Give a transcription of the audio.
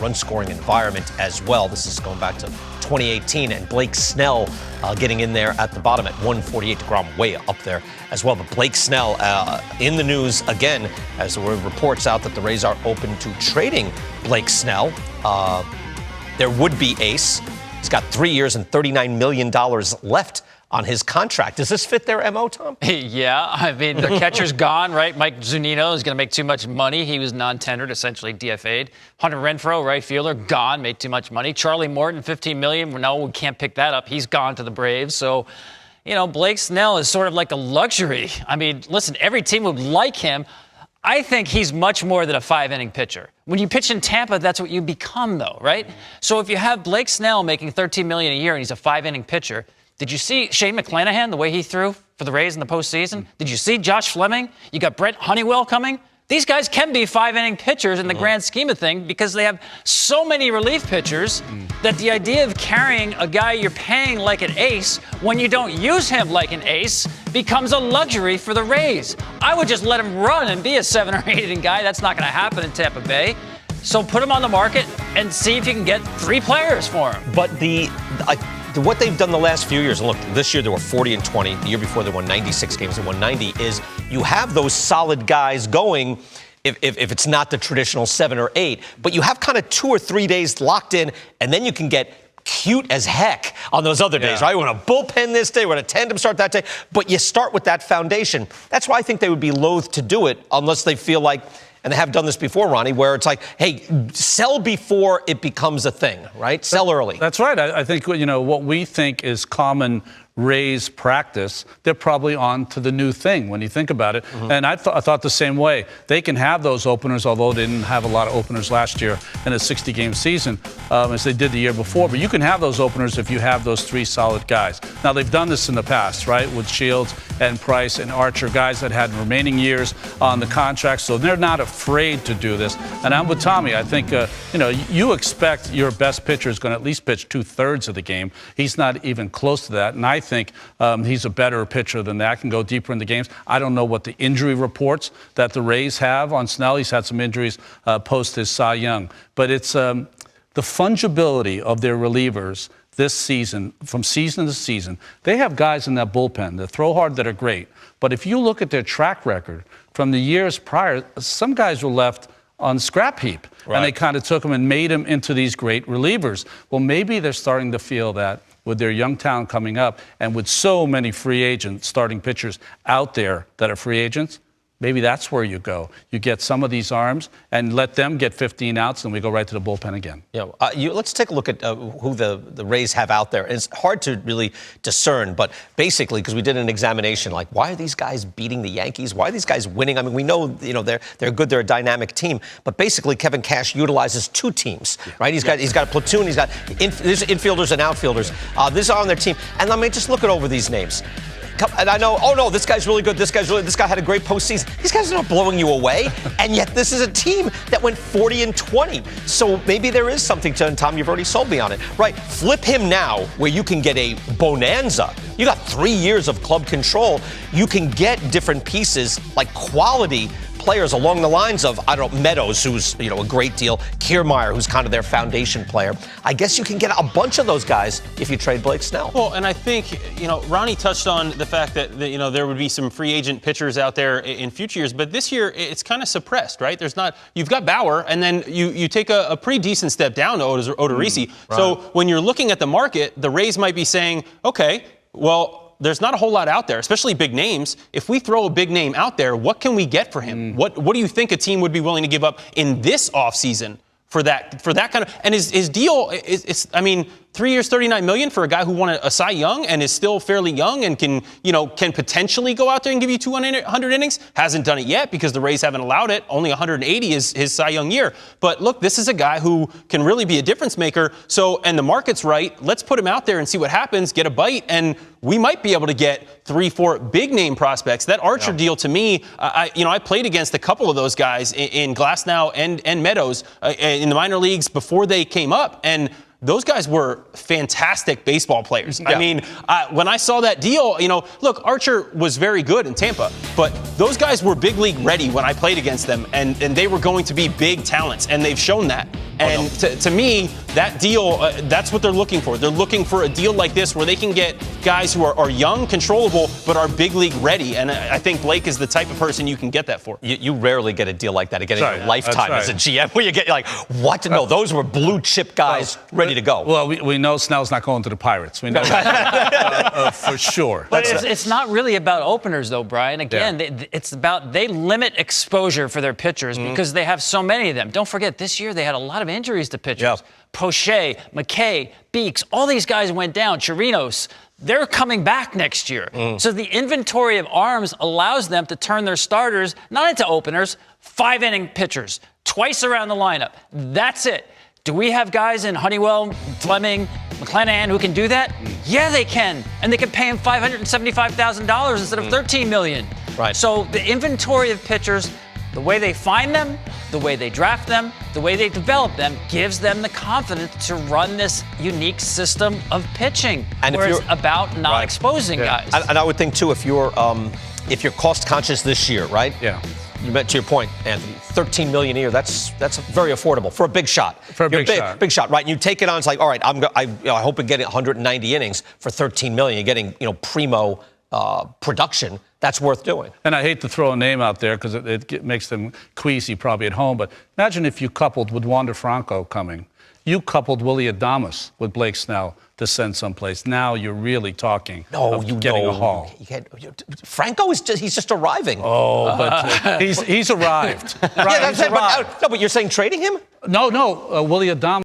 run-scoring environment as well. This is going back to 2018, and Blake Snell getting in there at the bottom at 148. DeGrom way up there as well. But Blake Snell in the news again as there were reports out that the Rays are open to trading Blake Snell. Their would-be ace. He's got 3 years and $39 million left on his contract. Does this fit their MO, Tom? Yeah, I mean, the catcher's gone, right? Mike Zunino is going to make too much money. He was non-tendered, essentially DFA'd. Hunter Renfroe, right fielder, gone, made too much money. Charlie Morton, $15 million. No, we can't pick that up. He's gone to the Braves. So, you know, Blake Snell is sort of like a luxury. I mean, listen, every team would like him. I think he's much more than a 5-inning pitcher. When you pitch in Tampa, that's what you become, though, right? So if you have Blake Snell making $13 million a year and he's a 5-inning pitcher, did you see Shane McClanahan, the way he threw for the Rays in the postseason? Did you see Josh Fleming? You got Brett Honeywell coming. These guys can be 5-inning pitchers in the grand scheme of things because they have so many relief pitchers that the idea of carrying a guy you're paying like an ace when you don't use him like an ace becomes a luxury for the Rays. I would just let him run and be a 7 or 8 inning guy. That's not going to happen in Tampa Bay. So put him on the market and see if you can get 3 players for him. But what they've done the last few years, and look, this year they were 40 and 20. The year before they won 96 games, they won 90, is you have those solid guys going if it's not the traditional 7 or 8. But you have kind of 2 or 3 days locked in, and then you can get cute as heck on those other days, right? We're going to bullpen this day, we're going to tandem start that day. But you start with that foundation. That's why I think they would be loath to do it unless they feel like, and they have done this before, Ronnie, where it's like, hey, sell before it becomes a thing, right? Sell early. That's right. I think, you know, what we think is common Rays practice, they're probably on to the new thing when you think about it. And I thought the same way. They can have those openers, although they didn't have a lot of openers last year in a 60-game season as they did the year before. But you can have those openers if you have those 3 solid guys. Now, they've done this in the past, right, with Shields and Price and Archer, guys that had remaining years on the contract. So they're not afraid to do this. And I'm with Tommy. I think, you know, you expect your best pitcher is going to at least pitch 2/3 of the game. He's not even close to that. And I think he's a better pitcher than that, can go deeper into games. I don't know what the injury reports that the Rays have on Snell. He's had some injuries post his Cy Young. But it's the fungibility of their relievers this season, from season to season. They have guys in that bullpen that throw hard that are great. But if you look at their track record from the years prior, some guys were left on the scrap heap. Right. And they kind of took them and made them into these great relievers. Well, maybe they're starting to feel that with their young talent coming up and with so many free agent starting pitchers out there that are free agents, maybe that's where you go. You get some of these arms and let them get 15 outs, and we go right to the bullpen again. Yeah, let's take a look at who the Rays have out there. It's hard to really discern, but basically, because we did an examination, like, why are these guys beating the Yankees? Why are these guys winning? I mean, we know, you know, they're good, they're a dynamic team, but basically Kevin Cash utilizes 2 teams, right? He's got a platoon, he's got there's infielders and outfielders. This is on their team, and let me just look at over these names. And I know, oh no, this guy's really good. This guy had a great postseason. These guys are not blowing you away, and yet this is a team that went 40 and 20. So maybe there is something to, and Tom, you've already sold me on it. Right, flip him now where you can get a bonanza. You got 3 years of club control. You can get different pieces like quality players along the lines of, I don't know, Meadows, who's, you know, a great deal, Kiermaier, who's kind of their foundation player. I guess you can get a bunch of those guys if you trade Blake Snell. Well, and I think, you know, Ronnie touched on the fact that, you know, there would be some free agent pitchers out there in future years, but this year it's kind of suppressed, right? There's not, you've got Bauer, and then you take a pretty decent step down to Odorizzi. Right. So when you're looking at the market, the Rays might be saying, okay, well, there's not a whole lot out there, especially big names. If we throw a big name out there, what can we get for him? What do you think a team would be willing to give up in this offseason for that kind of? And his deal is, I mean, 3 years, $39 million for a guy who won a Cy Young and is still fairly young and can potentially go out there and give you 200 innings. Hasn't done it yet because the Rays haven't allowed it. Only 180 is his Cy Young year. But look, this is a guy who can really be a difference maker. So, and the market's right. Let's put him out there and see what happens. Get a bite, and we might be able to get 3-4 big name prospects. That Archer deal to me, I played against a couple of those guys in Glasnow and Meadows in the minor leagues before they came up, and those guys were fantastic baseball players. Yeah. I mean, when I saw that deal, look, Archer was very good in Tampa, but those guys were big league ready when I played against them, and they were going to be big talents, and they've shown that. And to me, that deal, that's what they're looking for. They're looking for a deal like this where they can get guys who are young, controllable, but are big league ready. And I think Blake is the type of person you can get that for. You rarely get a deal like that again in your lifetime as a GM, where you get like, what? No, those were blue chip guys ready to go. Well, we know Snell's not going to the Pirates. We know that for sure. But it's not really about openers, though, Brian. Again, it's about they limit exposure for their pitchers because they have so many of them. Don't forget, this year they had a lot of injuries to pitchers. Yeah. Poche, McKay, Beeks, all these guys went down. Chirinos, they're coming back next year. So the inventory of arms allows them to turn their starters not into openers, 5-inning pitchers, twice around the lineup. That's it. Do we have guys in Honeywell, Fleming, McClanahan who can do that? Yeah, they can. And they can pay him $575,000 instead of $13 million. Right. So the inventory of pitchers, the way they find them, the way they draft them, the way they develop them, gives them the confidence to run this unique system of pitching. And where it's about not exposing guys. And I would think, too, if you're cost conscious this year, right? Yeah. You meant to your point, Anthony, $13 million a year, that's very affordable for a big shot. For a big shot. Big shot, right? And you take it on, it's like, all right, I hope we get 190 innings for $13 million. You're getting, primo production. That's worth doing. And I hate to throw a name out there because it makes them queasy probably at home, but imagine if you coupled with Wander Franco coming. You coupled Willie Adames with Blake Snell to send someplace. Now you're really talking getting a haul. Franco he's just arriving. Oh, but he's arrived. Right, But you're saying trading him? No, Willie Adames.